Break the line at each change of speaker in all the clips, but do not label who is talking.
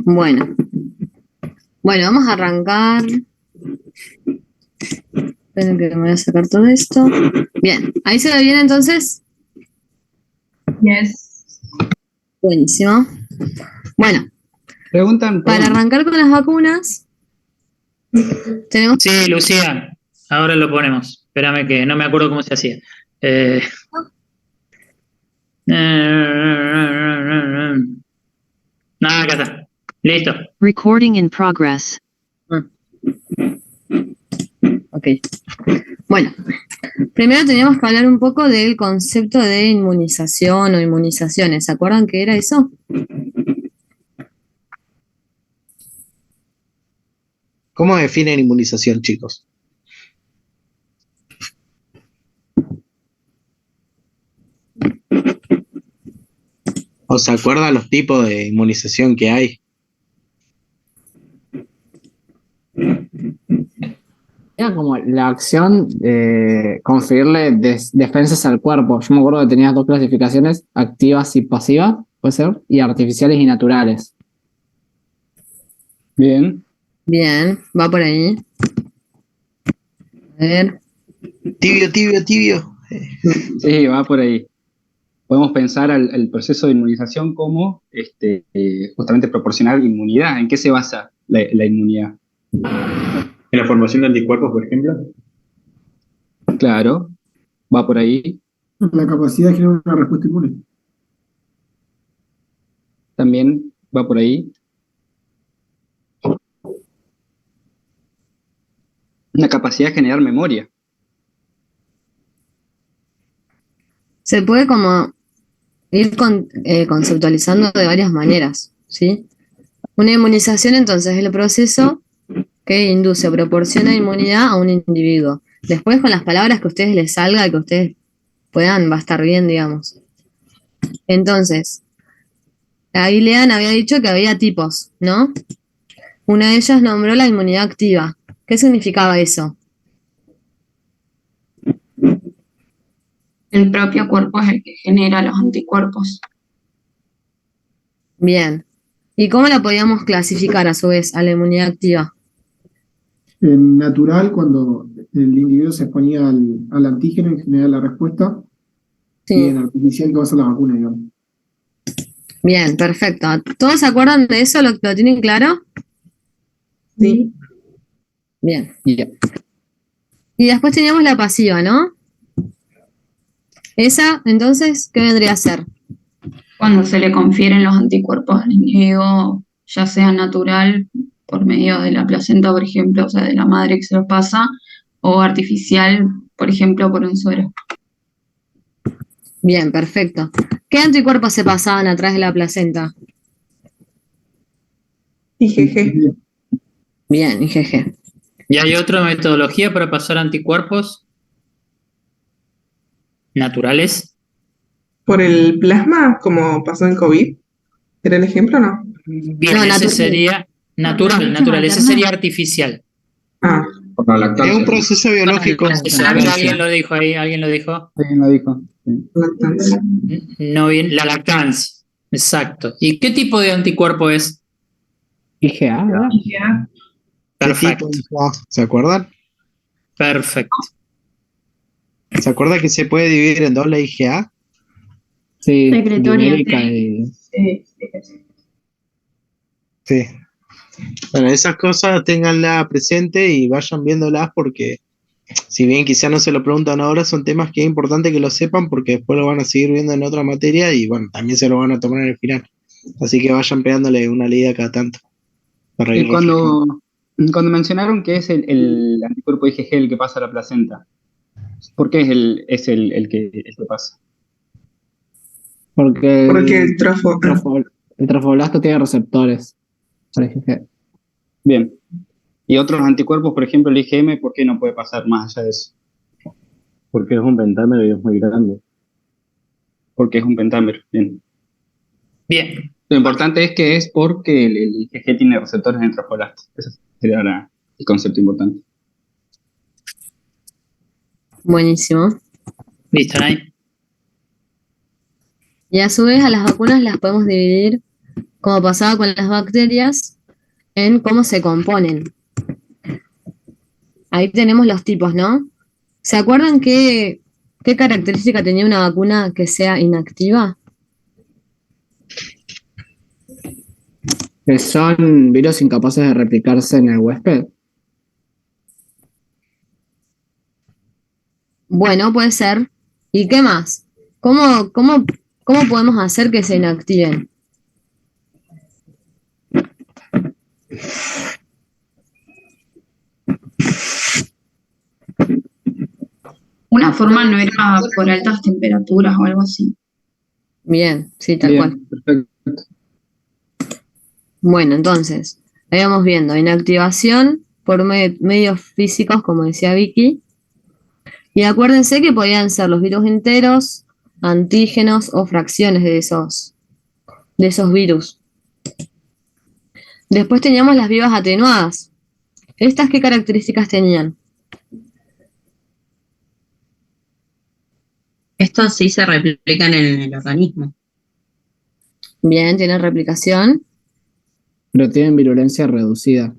Bueno, bueno, vamos a arrancar. Esperen que me voy a sacar todo esto. Bien, ¿ahí se ve bien entonces?
Yes.
Buenísimo. Bueno,
Preguntan,
para
perdón,
arrancar con las vacunas, tenemos...
Sí, Lucía, ahora lo ponemos. Espérame que no me acuerdo cómo se hacía. Eh, acá está. Listo.
Recording in progress.
Ok. Bueno, primero teníamos que hablar un poco del concepto de inmunización o inmunizaciones. ¿Se acuerdan qué era eso?
¿Cómo definen inmunización, chicos? ¿O se acuerdan los tipos de inmunización que hay?
era como la acción de conferirle defensas al cuerpo. Yo me acuerdo que tenía dos clasificaciones, activas y pasivas, puede ser, y artificiales y naturales. Bien.
Bien, va por ahí. A ver.
Tibio, tibio, tibio.
Sí, va por ahí. Podemos pensar el proceso de inmunización como justamente proporcionar inmunidad. ¿En qué se basa la inmunidad?
En la formación de anticuerpos, por ejemplo.
Claro, va por ahí.
La capacidad de generar una respuesta inmune.
También va por ahí. Una capacidad de generar memoria.
Se puede como ir conceptualizando de varias maneras, ¿sí? Una inmunización entonces es el proceso que induce o proporciona inmunidad a un individuo. Después con las palabras que a ustedes les salga, que ustedes puedan, va a estar bien, digamos. Entonces, ahí Lean había dicho que había tipos, ¿no? Una de ellas nombró la inmunidad activa. ¿Qué significaba eso?
El propio cuerpo es el que genera los anticuerpos.
Bien. ¿Y cómo la podíamos clasificar a su vez a la inmunidad activa?
En natural, cuando el individuo se exponía al antígeno y generaba la respuesta, y
Sí.
en artificial que va a ser la vacuna, digamos.
Bien, perfecto. ¿Todos se acuerdan de eso? ¿Lo tienen claro?
Sí.
Bien.
Yeah.
Y después teníamos la pasiva, ¿no? Esa, entonces, ¿qué vendría a ser?
Cuando se le confieren los anticuerpos al individuo, ya sea natural, por medio de la placenta, por ejemplo, o sea, de la madre que se lo pasa, o artificial, por ejemplo, por un suero.
Bien, perfecto. ¿Qué anticuerpos se pasaban atrás de la placenta?
IgG.
Bien, IgG.
¿Y hay otra metodología para pasar anticuerpos naturales?
Por el plasma, como pasó en COVID. ¿Era el ejemplo o no?
Bien,
No,
ese
natural.
sería natural, natural. Ese sería artificial.
Ah,
Por la lactancia.
Es un proceso biológico.
Exacto, alguien lo dijo ahí, alguien lo dijo.
Alguien lo dijo. Sí.
lactancia.
No bien, la lactancia. Exacto. ¿Y qué tipo de anticuerpo es?
IgA, ¿verdad?
IgA.
¿Qué
Perfecto,
tipo? ¿Se acuerdan?
perfecto.
¿Se acuerdan que se puede dividir en dos la IgA?
Sí,
Secretoria.
numérica y...
Sí. Bueno, esas cosas ténganlas presente y vayan viéndolas porque si bien quizás no se lo preguntan ahora, son temas que es importante que lo sepan porque después lo van a seguir viendo en otra materia y bueno, también se lo van a tomar en el final. Así que vayan pegándole una leída cada tanto para ir
Y
refrescando.
cuando mencionaron que es el anticuerpo IgG el que pasa a la placenta, ¿por qué es el que pasa? Porque
Porque el trofo.
el trofoblasto tiene receptores para IgG. Bien. Y otros anticuerpos, por ejemplo, el IgM, ¿por qué no puede pasar más allá de eso?
Porque es un pentámero y es muy grande.
Porque es un pentámero. Bien.
Bien,
Lo importante es que es porque el IgG tiene receptores en el trofoblasto. Ese sería el concepto importante.
Buenísimo.
listo, ahí.
Y a su vez a las vacunas las podemos dividir como pasaba con las bacterias, en cómo se componen. Ahí tenemos los tipos, ¿no? ¿Se acuerdan qué característica tenía una vacuna que sea inactiva?
Que son virus incapaces de replicarse en el huésped.
Bueno, puede ser. ¿Y qué más? ¿Cómo podemos hacer que se inactiven?
Una forma no era por altas temperaturas o algo así.
Bien, sí, tal cual.
Bien, perfecto.
Bueno, entonces, ahí vamos viendo inactivación por medios físicos, como decía Vicky. Y acuérdense que podían ser los virus enteros, antígenos o fracciones de esos virus. Después teníamos las vivas atenuadas. ¿Estas qué características tenían?
Estos sí se replican en el organismo.
Bien, tienen replicación.
Pero tienen virulencia reducida.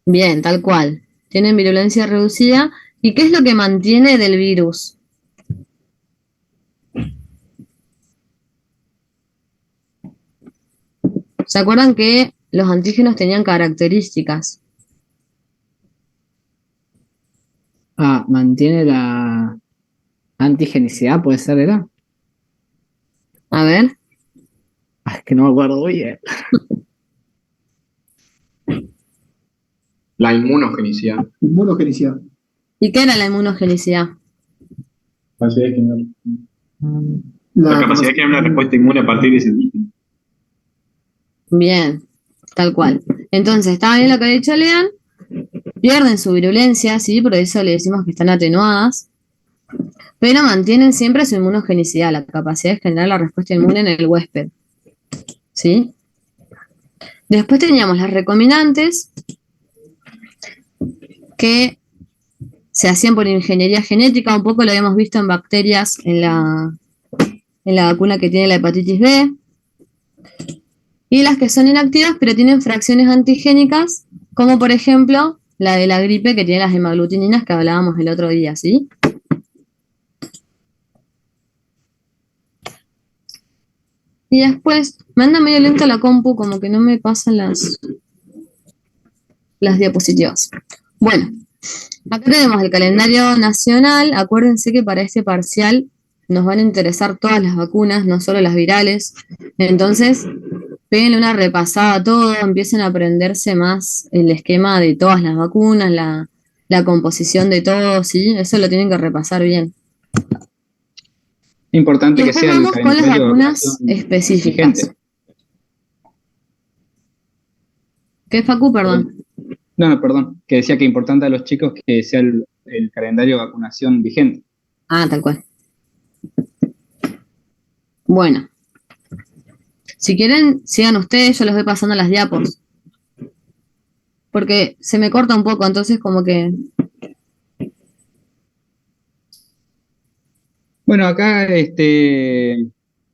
Bien, tal cual. Tienen virulencia reducida. ¿Y qué es lo que mantiene del virus? ¿Se acuerdan que los antígenos tenían características?
Ah, mantiene la antigenicidad, puede ser, ¿era?
A ver.
Ah, es que no me acuerdo bien.
La inmunogenicidad.
Inmunogenicidad.
¿Y qué era la inmunogenicidad?
Capacidad de generar-
La
La capacidad de crear una respuesta inmune a partir de ese antígeno.
Bien, tal cual. Entonces, ¿está bien lo que ha dicho Lean? Pierden su virulencia, sí, por eso le decimos que están atenuadas, pero mantienen siempre su inmunogenicidad, la capacidad de generar la respuesta inmune en el huésped. ¿Sí? Después teníamos las recombinantes, que se hacían por ingeniería genética, un poco lo habíamos visto en bacterias en la vacuna que tiene la hepatitis B. Y las que son inactivas, pero tienen fracciones antigénicas, como por ejemplo la de la gripe que tiene las hemaglutininas que hablábamos el otro día, ¿sí? Y después, me anda medio lenta la compu, como que no me pasan las diapositivas. Bueno, acá tenemos el calendario nacional. Acuérdense que para este parcial nos van a interesar todas las vacunas, no solo las virales. Entonces, péguenle una repasada a todo, empiecen a aprenderse más el esquema de todas las vacunas, la composición de todo, ¿sí? Eso lo tienen que repasar bien.
Importante
Y
que
después
sea el
vamos con las
calendario de
vacunas
vacunación
específicas.
vigente.
¿Qué, Facu? Perdón.
No, perdón, que decía que importante a los chicos que sea el calendario de vacunación vigente.
Ah, tal cual. Bueno. Si quieren, sigan ustedes, yo les voy pasando las diapos. Porque se me corta un poco, entonces como que...
Bueno, acá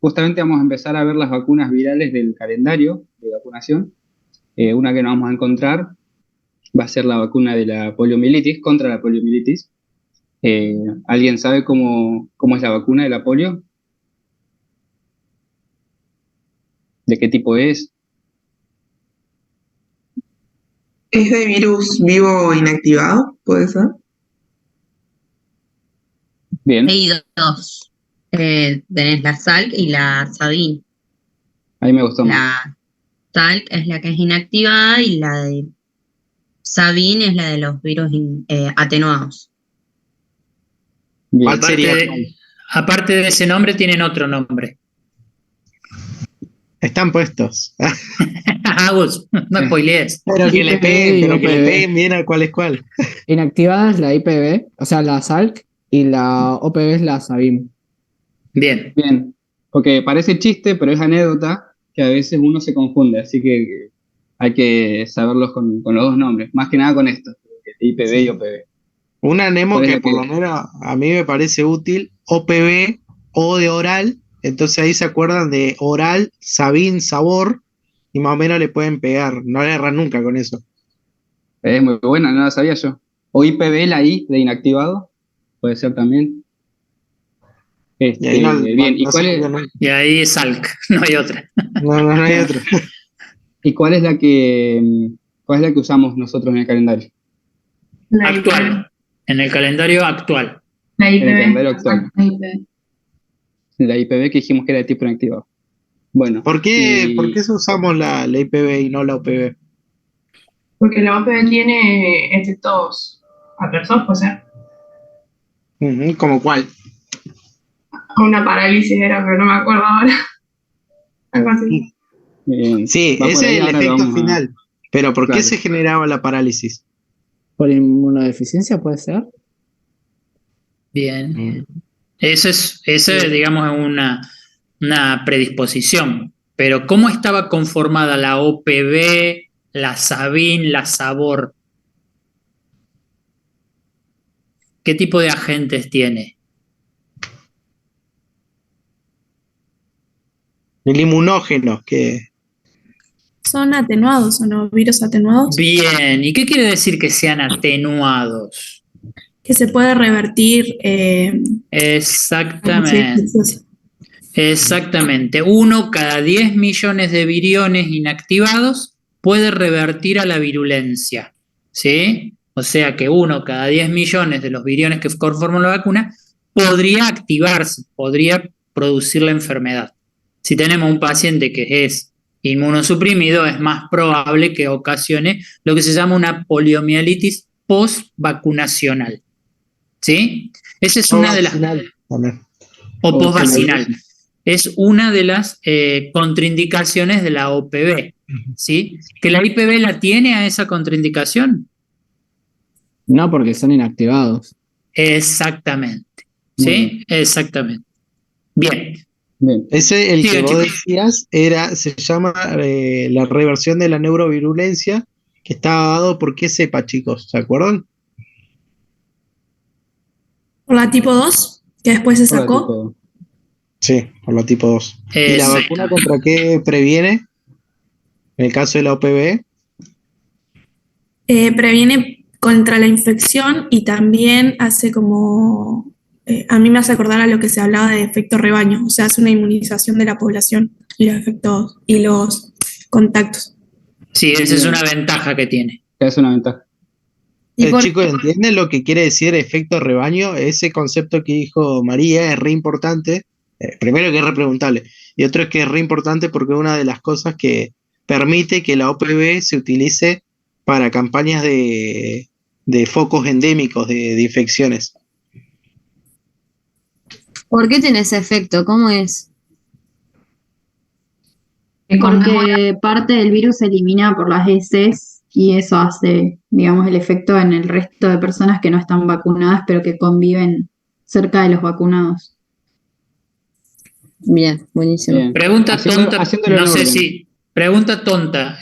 justamente vamos a empezar a ver las vacunas virales del calendario de vacunación. Una que nos vamos a encontrar va a ser la vacuna de la poliomielitis, contra la poliomielitis. ¿Alguien sabe cómo es la vacuna de la polio? ¿De qué tipo es?
¿Es de virus vivo inactivado? ¿Puede ser?
Bien,
Hay dos. Tenés la Salk y la Sabin.
ahí me gustó más.
La Salk es la que es inactivada y la de Sabin es la de los virus atenuados.
Bien.
¿Cuál sería?
Aparte de ese nombre, tienen otro nombre.
Están puestos.
Agus, no spoilees.
Pero que le
IPV
peguen,
y
pero que le
OPV.
peguen bien a cuál es cuál.
Inactivada es la IPV, o sea, la SALC, y la OPV es la SABIM.
Bien.
Bien, porque parece chiste, pero es anécdota que a veces uno se confunde, así que hay que saberlos con los dos nombres, más que nada con esto, IPV y OPV.
Una Nemo
¿Cuál es
que
la
por lo menos a mí me parece útil, OPV, O de oral, entonces ahí se acuerdan de oral, sabín, sabor, y más o menos le pueden pegar. No le erran nunca con eso.
Es muy buena, no la sabía yo. O IPV, la I de inactivado, puede ser también.
Y ahí
Bien, ¿y
no se
cuál es,
juega nunca.
Y ahí es Salk, no hay otra.
No hay otro.
y cuál es cuál es la que usamos nosotros en el calendario?
La
Actual. En el calendario actual.
La
En el
IPV.
calendario actual.
La IPV.
La IPV que dijimos que era de tipo inactivado. Bueno,
¿Por qué
y
usamos la IPV y no la OPV?
Porque la OPV tiene efectos adversos, puede ser.
Ujú, ¿como cuál?
Una parálisis era, pero no me acuerdo ahora. Algo así.
Sí,
va por
ese
ahí,
es el
ahora lo
efecto
vamos a...
final. Pero ¿por qué
Claro.
se generaba la parálisis?
¿Por inmunodeficiencia puede ser?
Bien. Eso es, digamos, es una predisposición. Pero ¿cómo estaba conformada la OPV, la SABIN, la SABOR? ¿Qué tipo de agentes tiene?
El inmunógeno, que
Son atenuados o no, virus atenuados,
Bien. ¿Y qué quiere decir que sean atenuados?
que se puede revertir.
Exactamente. Exactamente. 1 cada 10 millones de viriones inactivados puede revertir a la virulencia. ¿Sí? O sea que 1 cada 10 millones de los viriones que conforman la vacuna podría activarse, podría producir la enfermedad. Si tenemos un paciente que es inmunosuprimido, es más probable que ocasione lo que se llama una poliomielitis post-vacunacional. ¿Sí? Esa es una de las...
también.
O post-vacinal. Es una de las contraindicaciones de la OPV, ¿sí? ¿Que la IPV la tiene a esa contraindicación?
No, porque son inactivados.
Exactamente,
Muy
¿sí? Exactamente. Bien.
Bien.
Ese, el
Sigue,
que vos
chicos.
decías, se llama la reversión de la neurovirulencia, que estaba dado por qué cepa, chicos, ¿se acuerdan?
Por la tipo 2, que después se
Hola,
sacó.
tipo,
Sí, por la tipo 2. ¿Y la vacuna
Exactamente.
contra qué previene? En el caso de la OPV,
Previene contra la infección y también hace como, a mí me hace acordar a lo que se hablaba de efecto rebaño, o sea, hace una inmunización de la población y los efectos y los contactos.
Sí, esa es una ventaja que tiene.
es una ventaja.
¿Y por
chicos, ¿entienden lo que quiere decir efecto rebaño? Ese concepto que dijo María es re importante. Primero que es re preguntable. Y otro es que es re importante porque es una de las cosas que permite que la OPV se utilice para campañas de focos endémicos de infecciones.
¿Por qué tiene ese efecto? ¿Cómo es?
Porque parte del virus se elimina por las heces y eso hace, digamos, el efecto en el resto de personas que no están vacunadas, pero que conviven cerca de los vacunados.
Bien, buenísimo.
Bien.
Pregunta tonta,
Haciéndolo en
no sé
orden.
si... Pregunta tonta.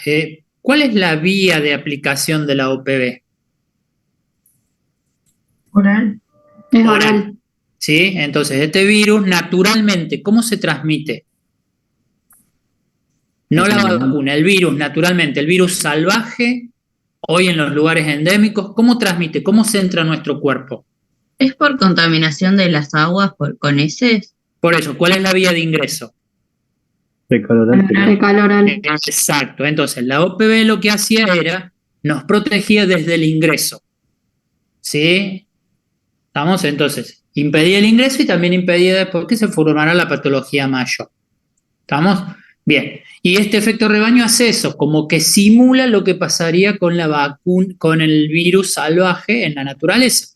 ¿Cuál es la vía de aplicación de la OPV?
Oral. Es oral.
¿Sí? Entonces, este virus naturalmente, ¿cómo se transmite? No la vacuna, el virus naturalmente, el virus salvaje, hoy en los lugares endémicos, ¿cómo transmite? ¿Cómo se entra a nuestro cuerpo?
¿Es por contaminación de las aguas con heces?
Por eso, ¿cuál es la vía de ingreso?
Fecal oral.
Exacto, entonces la OPV lo que hacía era, nos protegía desde el ingreso. ¿Sí? ¿Estamos? Entonces, impedía el ingreso y también impedía después que se formara la patología mayor. ¿Estamos? Bien. Y este efecto rebaño hace eso, como que simula lo que pasaría con la vacuna, con el virus salvaje en la naturaleza.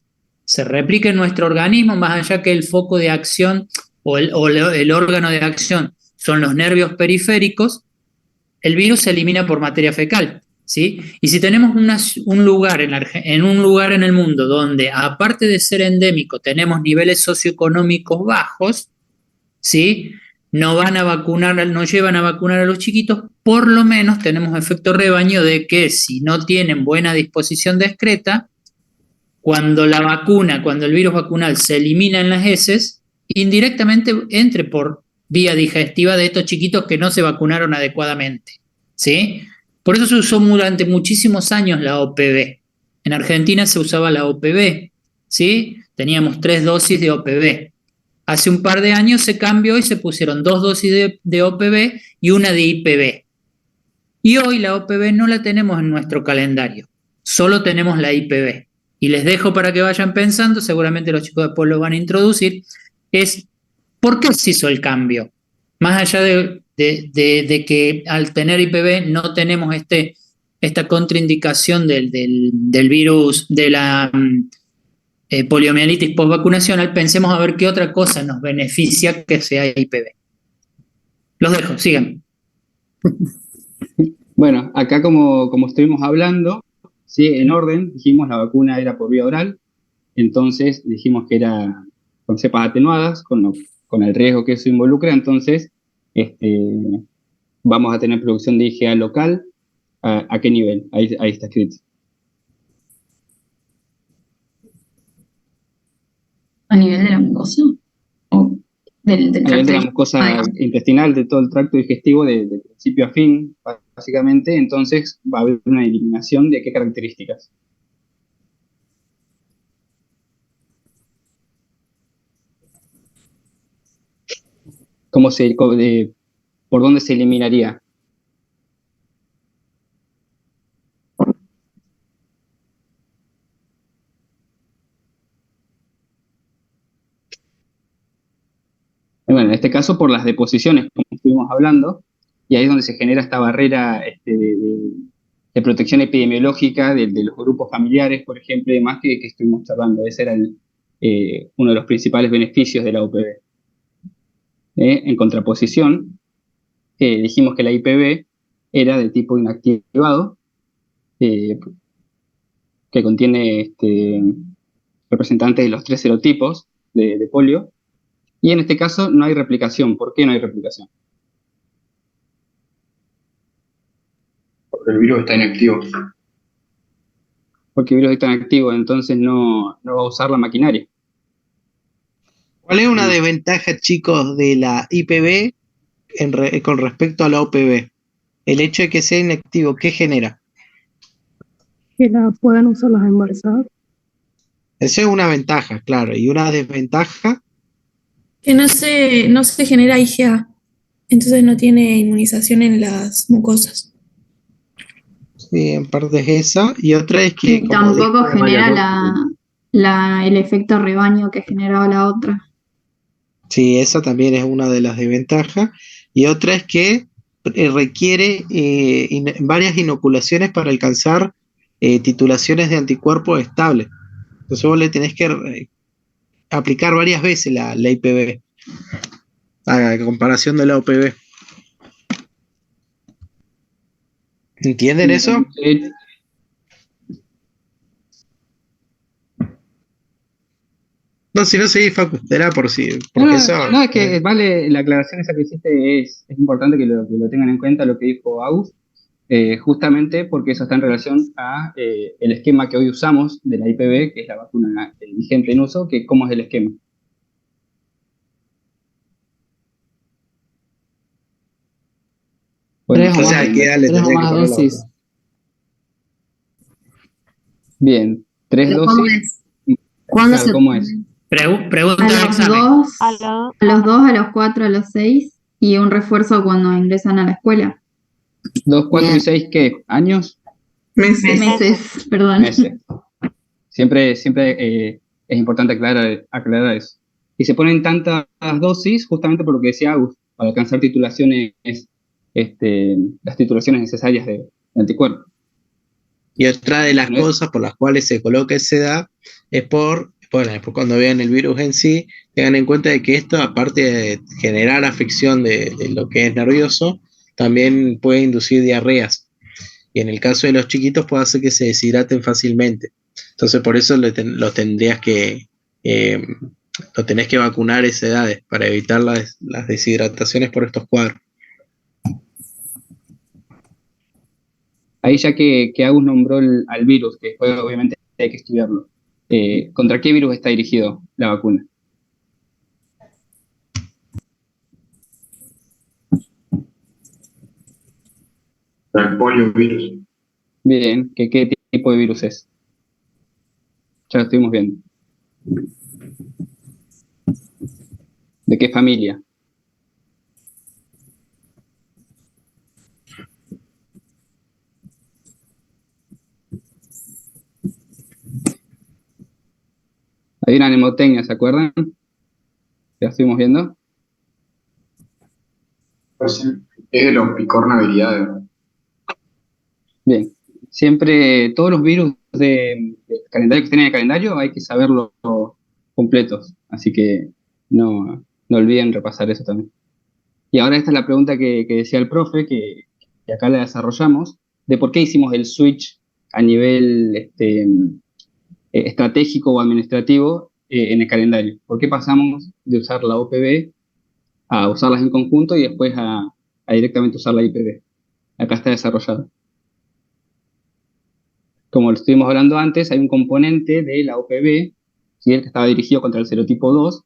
Se replica en nuestro organismo, más allá que el foco de acción o el órgano de acción son los nervios periféricos, el virus se elimina por materia fecal. ¿Sí? Y si tenemos un lugar en un lugar en el mundo donde, aparte de ser endémico, tenemos niveles socioeconómicos bajos, ¿sí? No van a vacunar, no llevan a vacunar a los chiquitos, por lo menos tenemos efecto rebaño de que si no tienen buena disposición discreta, cuando el virus vacunal se elimina en las heces, indirectamente entre por vía digestiva de estos chiquitos que no se vacunaron adecuadamente. ¿sí? Por eso se usó durante muchísimos años la OPB. En Argentina se usaba la OPB, ¿sí? Teníamos 3 dosis de OPB. Hace un par de años se cambió y se pusieron 2 dosis de OPB y una de IPB. Y hoy la OPB no la tenemos en nuestro calendario, solo tenemos la IPB. Y les dejo para que vayan pensando, seguramente los chicos después lo van a introducir, es ¿por qué se hizo el cambio? Más allá de que al tener IPB no tenemos esta contraindicación del virus, de la poliomielitis postvacunacional, pensemos a ver qué otra cosa nos beneficia que sea IPB. Los dejo, sigan.
Bueno, acá como estuvimos hablando, ¿sí? En orden, dijimos la vacuna era por vía oral, entonces dijimos que era con cepas atenuadas, con el riesgo que eso involucra, entonces vamos a tener producción de IgA local. ¿A qué nivel? Ahí está escrito.
¿A nivel de la mucosa? ¿O del
A nivel
tracto
de la mucosa
digestivo?
intestinal, de todo el tracto digestivo, de principio a fin, básicamente, entonces va a haber una eliminación de qué características. ¿Por dónde se eliminaría? Bueno, en este caso por las deposiciones, como estuvimos hablando, y ahí es donde se genera esta barrera de protección epidemiológica de los grupos familiares, por ejemplo, y demás que estuvimos charlando. Ese era uno de los principales beneficios de la UPB. En contraposición, dijimos que la IPB era de tipo inactivado, que contiene representantes de los 3 serotipos de polio, y en este caso no hay replicación. ¿Por qué no hay replicación?
Porque el virus está inactivo.
Porque el virus está inactivo, entonces no va a usar la maquinaria.
¿Cuál es una desventaja, chicos, de la IPB con respecto a la OPB? El hecho de que sea inactivo, ¿qué genera?
Que la puedan usar las embarazadas.
Esa es una ventaja, claro. Y una desventaja,
Que no se genera IgA, entonces no tiene inmunización en las mucosas.
sí, en parte es esa. Y otra es que,
Y
como
tampoco
dijo,
genera el efecto rebaño que generaba la otra.
sí, esa también es una de las desventajas. Y otra es que requiere varias inoculaciones para alcanzar titulaciones de anticuerpos estables. Entonces vos le tenés que aplicar varias veces la IPB a comparación de la OPB. ¿Entienden eso? No, si no seguís, Facu, era porque eso.
No, es que vale, la aclaración esa que hiciste es importante que lo tengan en cuenta lo que dijo Agus, justamente porque eso está en relación a el esquema que hoy usamos de la IPB, que es la vacuna vigente en uso, que cómo es el esquema. Bueno,
Tres o
o sea,
más,
que dale,
tres o
tendría que
más
poner la
dosis.
otra.
Bien, 3
Pero ¿cómo
dosis.
es? ¿Cuándo
Claro,
se
¿cómo es?
Pregunta
A
del
los
examen.
2, a los 2, a los 4, a los 6 y un refuerzo cuando ingresan a la escuela.
2, 4 y
Bien.
6, ¿qué? ¿Años?
Meses.
Meses, perdón.
Meses. Siempre es importante aclarar eso. Y se ponen tantas dosis justamente por lo que decía Agus, para alcanzar titulaciones, las titulaciones necesarias de anticuerpos.
Y otra de las
¿No es?
cosas por las cuales se coloca esa edad es bueno, después cuando vean el virus en sí, tengan en cuenta de que esto, aparte de generar afección de lo que es nervioso, también puede inducir diarreas. Y en el caso de los chiquitos puede hacer que se deshidraten fácilmente. Entonces por eso lo tenés que vacunar a esa edad para evitar las deshidrataciones por estos cuadros.
Ahí ya que Agus nombró al virus, que después obviamente hay que estudiarlo. ¿Contra qué virus está dirigido la vacuna?
El poliovirus.
Bien, ¿qué tipo de virus es? Ya lo estuvimos viendo. ¿De qué familia? Hay una nemotecnia, ¿se acuerdan? ¿Ya estuvimos viendo?
Es de los picornaviridae.
Bien. Siempre, todos los virus de calendario que estén en el calendario hay que saberlos completos. Así que no olviden repasar eso también. Y ahora esta es la pregunta que decía el profe, que acá la desarrollamos, de por qué hicimos el switch a nivel estratégico o administrativo en el calendario. ¿Por qué pasamos de usar la OPB a usarlas en conjunto y después a directamente usar la IPB? Acá está desarrollado. Como lo estuvimos hablando antes, hay un componente de la OPB, ¿sí? El que estaba dirigido contra el serotipo 2,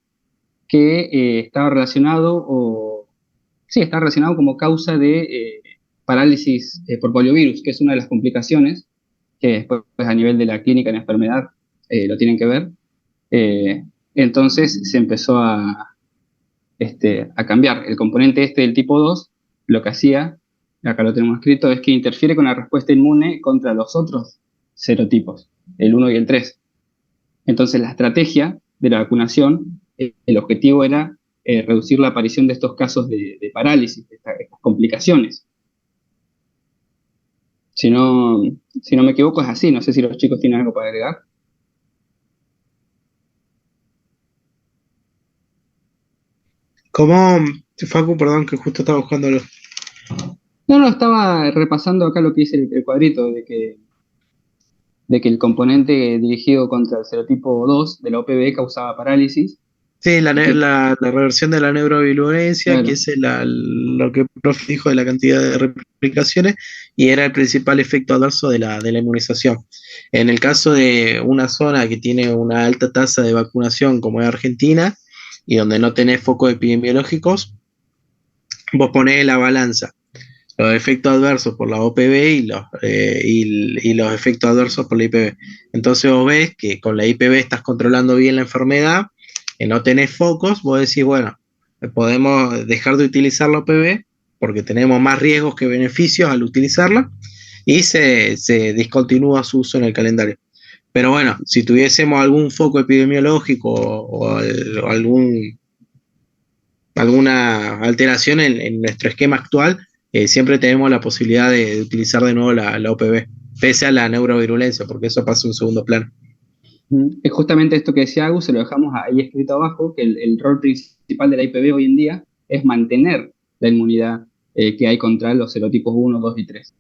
que estaba relacionado está relacionado como causa de parálisis por poliovirus, que es una de las complicaciones que después a nivel de la clínica en la enfermedad lo tienen que ver. Entonces se empezó a cambiar. El componente del tipo 2, lo que hacía, acá lo tenemos escrito, es que interfiere con la respuesta inmune contra los otros serotipos, el 1 y el 3. Entonces la estrategia de la vacunación, el objetivo era reducir la aparición de estos casos de parálisis, de estas complicaciones. Si no me equivoco es así, no sé si los chicos tienen algo para agregar.
¿Cómo, Facu, perdón, que justo estaba buscándolo?
No, estaba repasando acá lo que dice el cuadrito, de que el componente dirigido contra el serotipo 2 de la OPV causaba parálisis.
Sí, la reversión de la neurovirulencia,
Claro.
que es lo que el profe dijo de la cantidad de replicaciones, y era el principal efecto adverso de la inmunización. En el caso de una zona que tiene una alta tasa de vacunación, como es Argentina, y donde no tenés focos epidemiológicos, vos ponés en la balanza los efectos adversos por la OPV y los efectos adversos por la IPV. Entonces vos ves que con la IPV estás controlando bien la enfermedad, no tenés focos, vos decís, bueno, podemos dejar de utilizar la OPV porque tenemos más riesgos que beneficios al utilizarla y se discontinúa su uso en el calendario. Pero bueno, si tuviésemos algún foco epidemiológico o alguna alteración en nuestro esquema actual, siempre tenemos la posibilidad de utilizar de nuevo la OPV, pese a la neurovirulencia, porque eso pasa en segundo plano.
Es justamente esto que decía Agus, se lo dejamos ahí escrito abajo, que el rol principal de la IPV hoy en día es mantener la inmunidad que hay contra los serotipos 1, 2 y 3.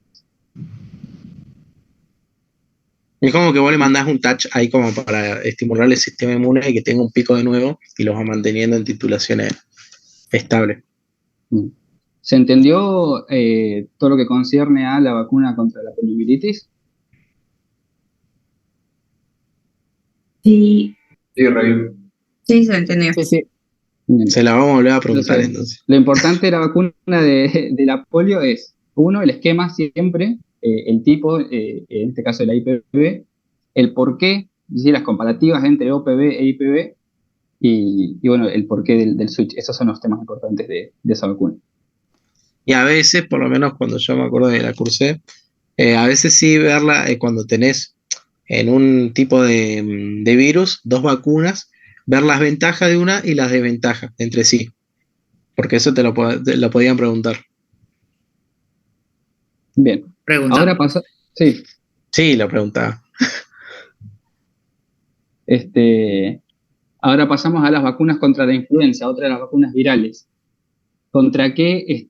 Es como que vos le mandás un touch ahí como para estimular el sistema inmune y que tenga un pico de nuevo y los va manteniendo en titulaciones estables.
¿Se entendió todo lo que concierne a la vacuna contra la poliomielitis?
Sí.
Sí, Rayo.
Sí, se entendió.
Sí.
Bien.
Se la vamos a volver a preguntar entonces.
Lo importante de la vacuna de la polio es, uno, el esquema siempre, el tipo, en este caso de la IPV, el porqué, es decir, las comparativas entre OPV e IPV, y bueno, el porqué del switch. Esos son los temas importantes de esa vacuna.
Y a veces, por lo menos cuando yo me acuerdo de la cursé, a veces sí verla cuando tenés en un tipo de virus, dos vacunas, ver las ventajas de una y las desventajas entre sí. Porque eso te lo podían preguntar.
Bien.
¿Pregunta?
Ahora pasa. Sí.
Sí, lo preguntaba.
Ahora pasamos a las vacunas contra la influenza, otra de las vacunas virales. ¿Contra qué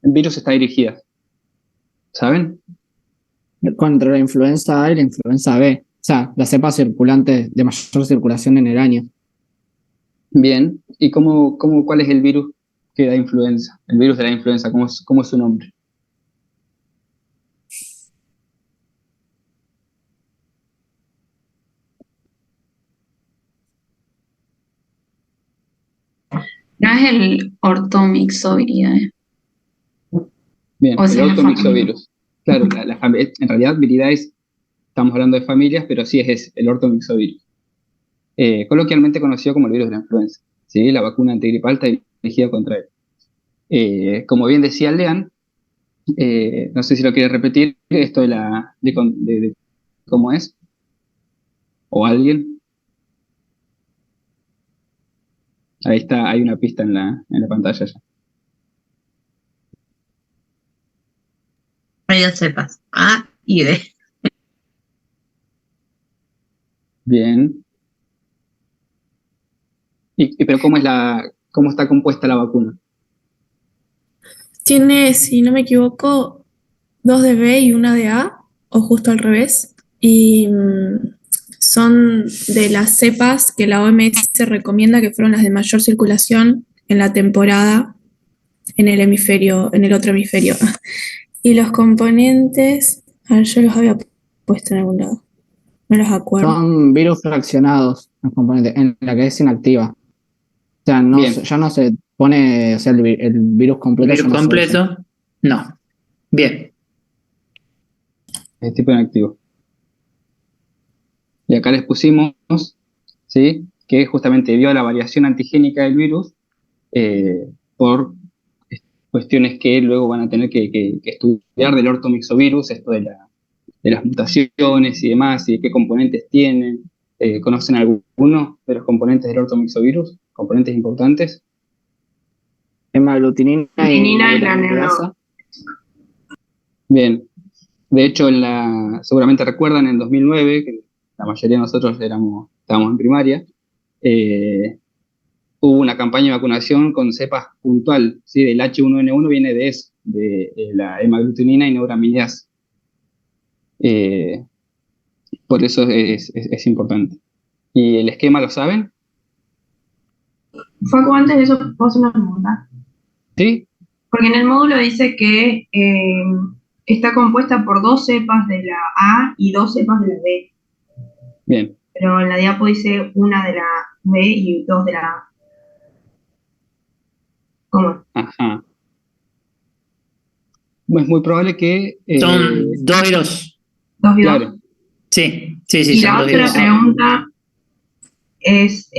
virus está dirigida? ¿Saben?
Contra la influenza A y la influenza B. O sea, las cepas circulantes de mayor circulación en el año.
Bien. ¿Y cuál es el virus que da influenza? El virus de la influenza, ¿cómo es su nombre?
No es el ortomixoviridae.
Bien,
O
el
sea, la
ortomixovirus. Claro, en realidad viridae estamos hablando de familias, pero sí es el ortomixovirus. Coloquialmente conocido como el virus de la influenza. ¿Sí? La vacuna antigripal está dirigida contra él. Como bien decía Lean, no sé si lo quiere repetir, esto de cómo es, o alguien. Ahí está, hay una pista en la pantalla ya.
Hay dos cepas, A y B.
Bien. Pero ¿cómo está compuesta la vacuna?
Tiene, si no me equivoco, dos de B y una de A, o justo al revés. Y son de las cepas que la OMS recomienda que fueron las de mayor circulación en la temporada en el otro hemisferio. Y los componentes, a ver, yo los había puesto en algún lado, no los acuerdo.
Son virus fraccionados, los componentes, en la que es inactiva. O sea, ya no se pone, o sea, el virus completo.
¿Virus
ya no se usa.
completo? No. Bien.
Es tipo inactivo. Y acá les pusimos, ¿sí? Que justamente debido a la variación antigénica del virus, por cuestiones que luego van a tener que estudiar del ortomixovirus, esto de las mutaciones y demás, y de qué componentes tienen. ¿Conocen algunos de los componentes del ortomixovirus? ¿Componentes importantes?
Hemaglutinina y
la
neuraminidasa.
Bien. De hecho, seguramente recuerdan en 2009, que la mayoría de nosotros estábamos en primaria, hubo una campaña de vacunación con cepas puntual, ¿sí? Del H1N1 viene de eso, de la hemaglutinina y neuraminidasa. Por eso es importante. ¿Y el esquema lo saben?
Facu, antes de eso, ¿puedo hacer una pregunta?
Sí.
Porque en el módulo dice que está compuesta por 2 cepas de la A y 2 cepas de la B.
Bien.
Pero en la diapo dice una de la B y 2 de la A. ¿Cómo?
Ajá. Es muy probable que...
Son 2 y 2.
2 y 2.
Claro.
Sí,
Y
son
la
2 y
otra
2.
pregunta es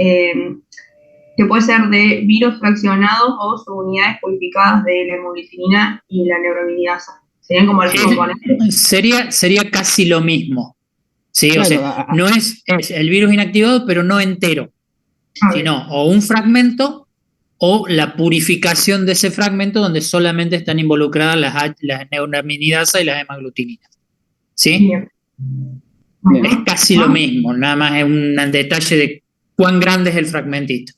que puede ser de virus fraccionados o subunidades purificadas de la hemaglutinina y la neuraminidasa. Serían como los componentes.
Sería casi lo mismo. Sí,
Claro,
o sea, no es el virus inactivado, pero no entero. Sino o un fragmento o la purificación de ese fragmento donde solamente están involucradas las neuraminidasa y las hemaglutininas. ¿Sí?
Bien.
Es casi lo mismo, nada más es un detalle de cuán grande es el fragmentito.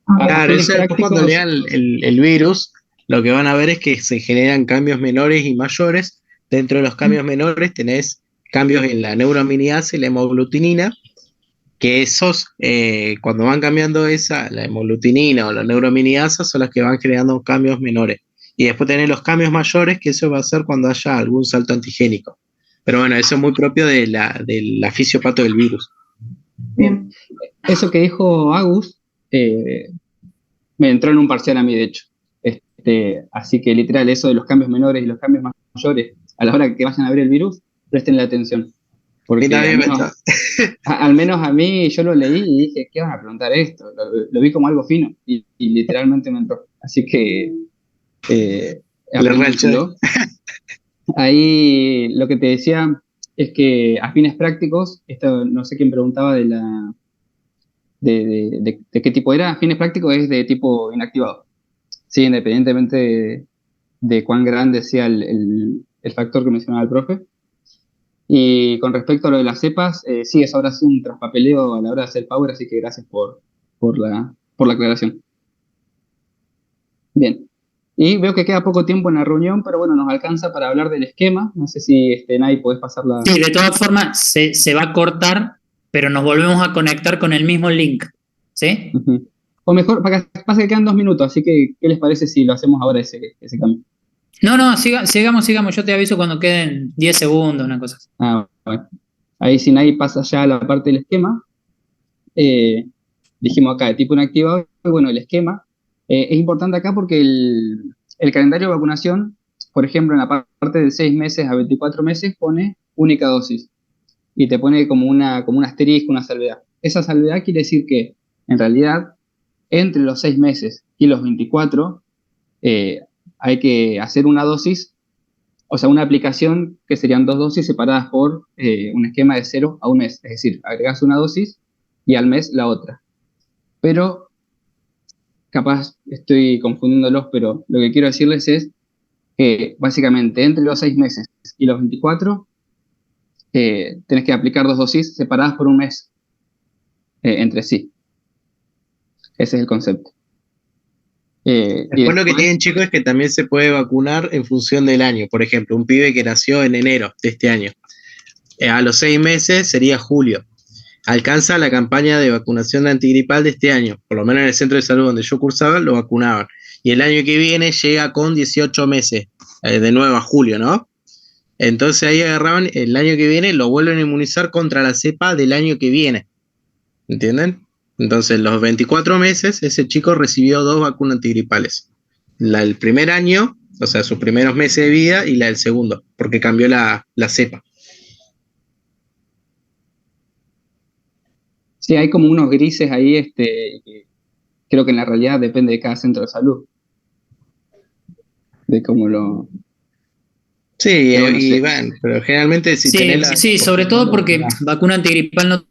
Claro, eso después cuando lean el virus, lo que van a ver es que se generan cambios menores y mayores. Dentro de los cambios menores tenés cambios en la neuraminidasa y la hemaglutinina, que esos, cuando van cambiando la hemaglutinina o la neuraminidasa, son las que van generando cambios menores. Y después tenés los cambios mayores, que eso va a ser cuando haya algún salto antigénico. Pero bueno, eso es muy propio de la fisiopato del virus.
Bien. Eso que dijo Agus, me entró en un parcial a mí, de hecho. Así que literal, eso de los cambios menores y los cambios mayores, a la hora que vayan a ver el virus, presten la atención. Porque al menos a mí yo lo leí y dije, ¿qué van a preguntar esto? Lo vi como algo fino y literalmente me entró. Así que ahí lo que te decía es que a fines prácticos, esto no sé quién preguntaba de qué tipo era, a fines prácticos es de tipo inactivado. Sí, independientemente de cuán grande sea el factor que mencionaba el profe. Y con respecto a lo de las cepas, sí, eso habrá sido un traspapeleo a la hora de hacer Power, así que gracias por la aclaración. Bien. Y veo que queda poco tiempo en la reunión, pero bueno, nos alcanza para hablar del esquema. No sé si, Nay, podés pasarla.
Sí, de todas formas, se va a cortar, pero nos volvemos a conectar con el mismo link. ¿Sí?
Uh-huh. O mejor, pasa que quedan 2 minutos, así que, ¿qué les parece si lo hacemos ahora ese cambio?
No, sigamos. Yo te aviso cuando queden 10 segundos, una cosa así.
Bueno. Ahí si Nay pasa ya a la parte del esquema. Dijimos acá, de tipo inactivado, bueno, el esquema. Es importante acá porque el calendario de vacunación por ejemplo, en la parte de 6 meses a 24 meses pone única dosis y te pone como un asterisco, una salvedad. Esa salvedad quiere decir que, en realidad, entre los 6 meses y los 24, hay que hacer una dosis, o sea, una aplicación que serían 2 dosis separadas por un esquema de 0 a 1 mes. Es decir, agregas una dosis y al mes la otra. Pero, capaz estoy confundiéndolos, pero lo que quiero decirles es que, básicamente, entre los 6 meses y los 24, tenés que aplicar 2 dosis separadas por un mes entre sí. Ese es el concepto.
Después lo que tienen, chicos, es que también se puede vacunar en función del año. Por ejemplo, un pibe que nació en enero de este año, a los 6 meses sería julio. Alcanza la campaña de vacunación de antigripal de este año. Por lo menos en el centro de salud donde yo cursaba, lo vacunaban. Y el año que viene llega con 18 meses, de nuevo a julio, ¿no? Entonces ahí agarraban, el año que viene lo vuelven a inmunizar contra la cepa del año que viene. ¿Entienden? Entonces, los 24 meses, ese chico recibió 2 vacunas antigripales. La del primer año, o sea, sus primeros meses de vida, y la del segundo, porque cambió la cepa.
Sí, hay como unos grises ahí, que creo que en la realidad depende de cada centro de salud. De cómo lo...
Sí,
Pero bueno,
y
sí.
bueno, pero generalmente si
Sí,
tenés la...
sí, sobre todo porque vacuna antigripal no